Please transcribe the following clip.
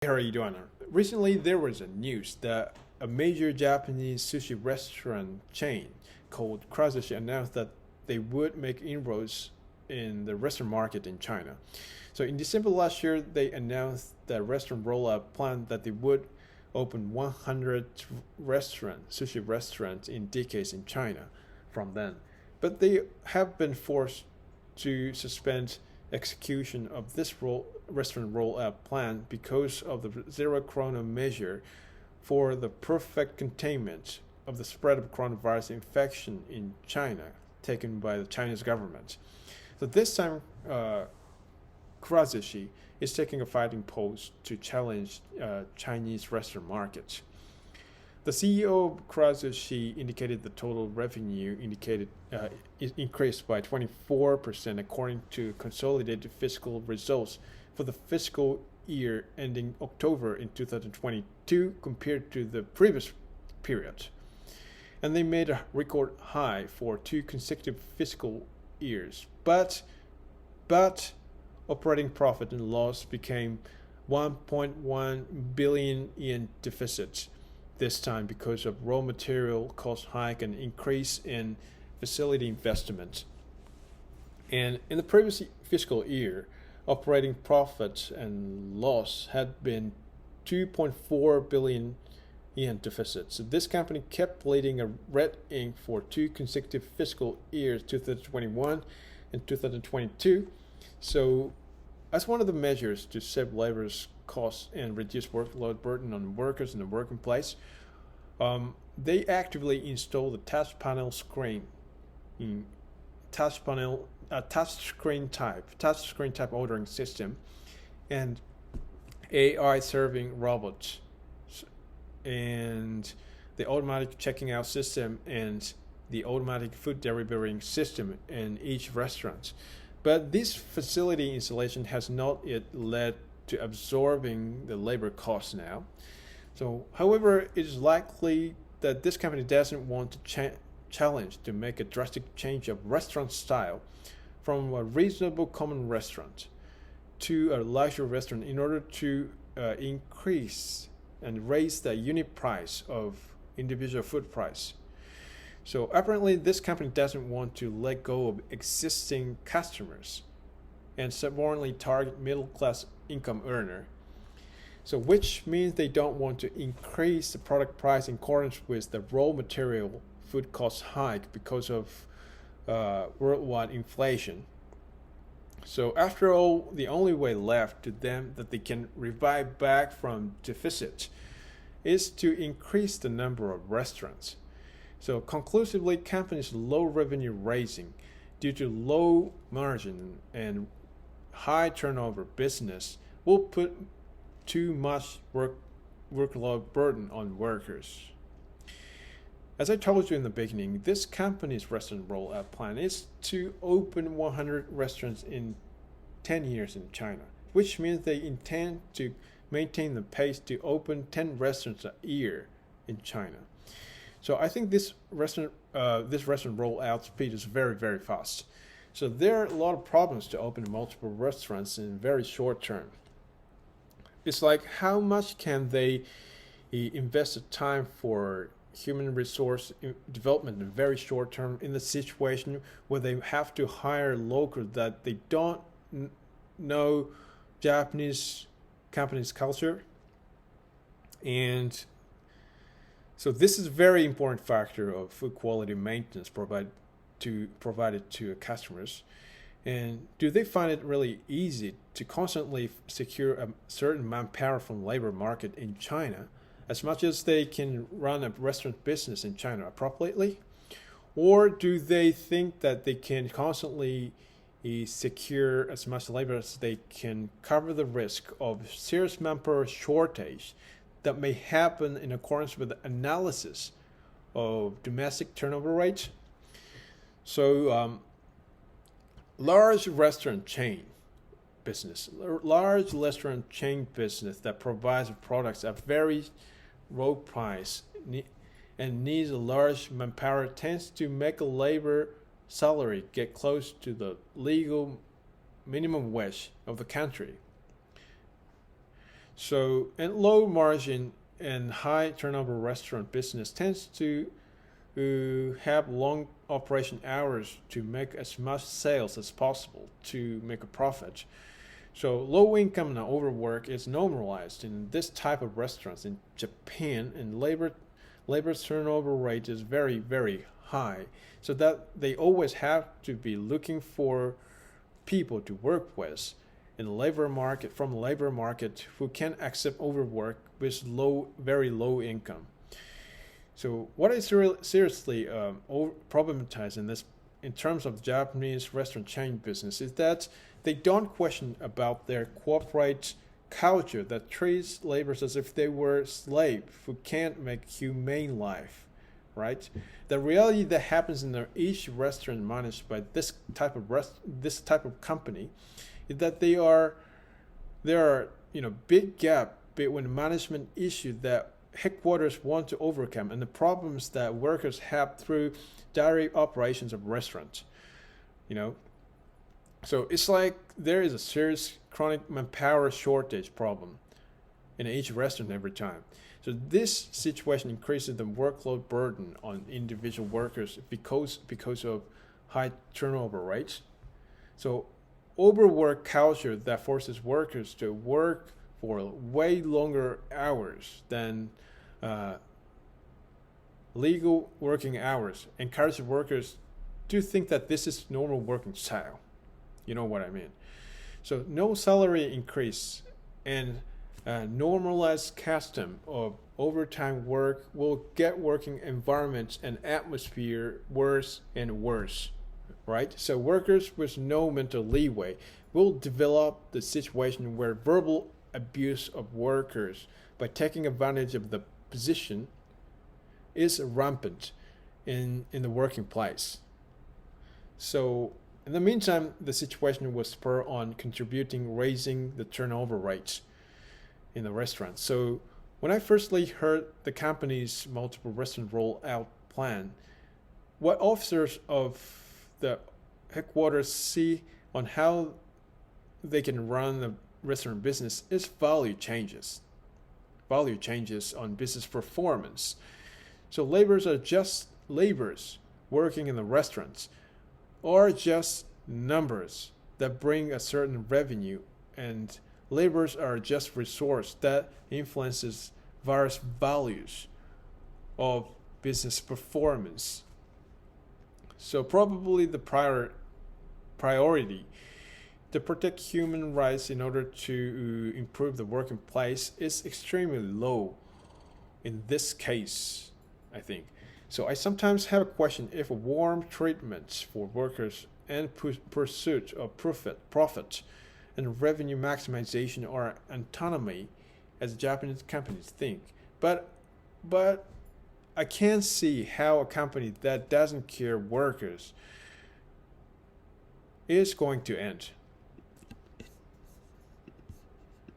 How are you doing? Recently, there was a news that a major Japanese sushi restaurant chain called Kurazoshi announced that they would make inroads in the restaurant market in China. So in December last year, they announced the restaurant rollout plan that they would open 100 sushi restaurants in decades in China from then. But they have been forced to suspend execution of this restaurant rollout plan because of the zero corona measure for the perfect containment of the spread of coronavirus infection in China taken by the Chinese government. So this time, Kurazoshi is taking a fighting pose to challenge Chinese restaurant markets. The CEO of Kurazoshi indicated the total revenue increased by 24% according to consolidated fiscal results for the fiscal year ending October in 2022 compared to the previous period. And they made a record high for 2 consecutive fiscal years. But operating profit and loss became 1.1 billion yen deficit, this time because of raw material cost hike and increase in facility investment. And in the previous fiscal year, operating profit and loss had been 2.4 billion yen deficit. So this company kept bleeding a red ink for 2 consecutive fiscal years, 2021 and 2022. So as one of the measures to save labor's costs and reduce workload burden on workers in the working place, they actively installed the touch screen type ordering system and AI serving robots and the automatic checking out system and the automatic food delivery system in each restaurant. But this facility installation has not yet led to absorbing the labor costs now. So, however, it is likely that this company doesn't want to challenge to make a drastic change of restaurant style from a reasonable common restaurant to a luxury restaurant in order to increase and raise the unit price of individual food price. So apparently this company doesn't want to let go of existing customers and subordinately target middle class income earner. So which means they don't want to increase the product price in accordance with the raw material food cost hike because of worldwide inflation. So after all, the only way left to them that they can revive back from deficit is to increase the number of restaurants. So conclusively, companies' low revenue raising due to low margin and high turnover business will put too much workload burden on workers. As I told you in the beginning, this company's restaurant rollout plan is to open 100 restaurants in 10 years in China, which means they intend to maintain the pace to open 10 restaurants a year in China. So I think this restaurant rollout speed is very, very fast. So there are a lot of problems to open multiple restaurants in very short term. It's like how much can they invest the time for human resource development in very short term in the situation where they have to hire locals that they don't know Japanese company's culture. And so this is a very important factor of food quality maintenance provided to customers. And do they find it really easy to constantly secure a certain manpower from labor market in China as much as they can run a restaurant business in China appropriately? Or do they think that they can constantly secure as much labor as they can cover the risk of serious manpower shortage that may happen in accordance with the analysis of domestic turnover rate? So large restaurant chain business that provides products at very low price and needs a large manpower tends to make a labor salary get close to the legal minimum wage of the country. So, and low margin and high turnover restaurant business tends to have long operation hours to make as much sales as possible to make a profit. So low income and overwork is normalized in this type of restaurants in Japan, and labor turnover rate is very, very high. So that they always have to be looking for people to work with in the labor market, from the labor market, who can accept overwork with very low income. So what is seriously problematized in this, in terms of Japanese restaurant chain business, is that they don't question about their corporate culture that treats laborers as if they were slaves who can't make humane life, right? The reality that happens in each restaurant managed by this type of company is that there are big gap between management issues that headquarters want to overcome and the problems that workers have through daily operations of restaurants. So it's like there is a serious chronic manpower shortage problem in each restaurant every time. So this situation increases the workload burden on individual workers because of high turnover rates. So overwork culture that forces workers to work for way longer hours than legal working hours encourages workers to think that this is normal working style. You know what I mean? So no salary increase and normalized custom of overtime work will get working environments and atmosphere worse and worse, right? So workers with no mental leeway will develop the situation where verbal abuse of workers by taking advantage of the position is rampant in the working place. So in the meantime, the situation was spur on contributing raising the turnover rates in the restaurant. So when I firstly heard the company's multiple restaurant rollout plan, what officers of the headquarters see on how they can run the restaurant business is value changes on business performance. So laborers are just laborers working in the restaurants, or just numbers that bring a certain revenue, and laborers are just resource that influences various values of business performance. So probably the priority to protect human rights in order to improve the working place is extremely low in this case, I think. So I sometimes have a question if warm treatments for workers and pursuit of profit and revenue maximization are autonomy as Japanese companies think. But I can't see how a company that doesn't care workers is going to end.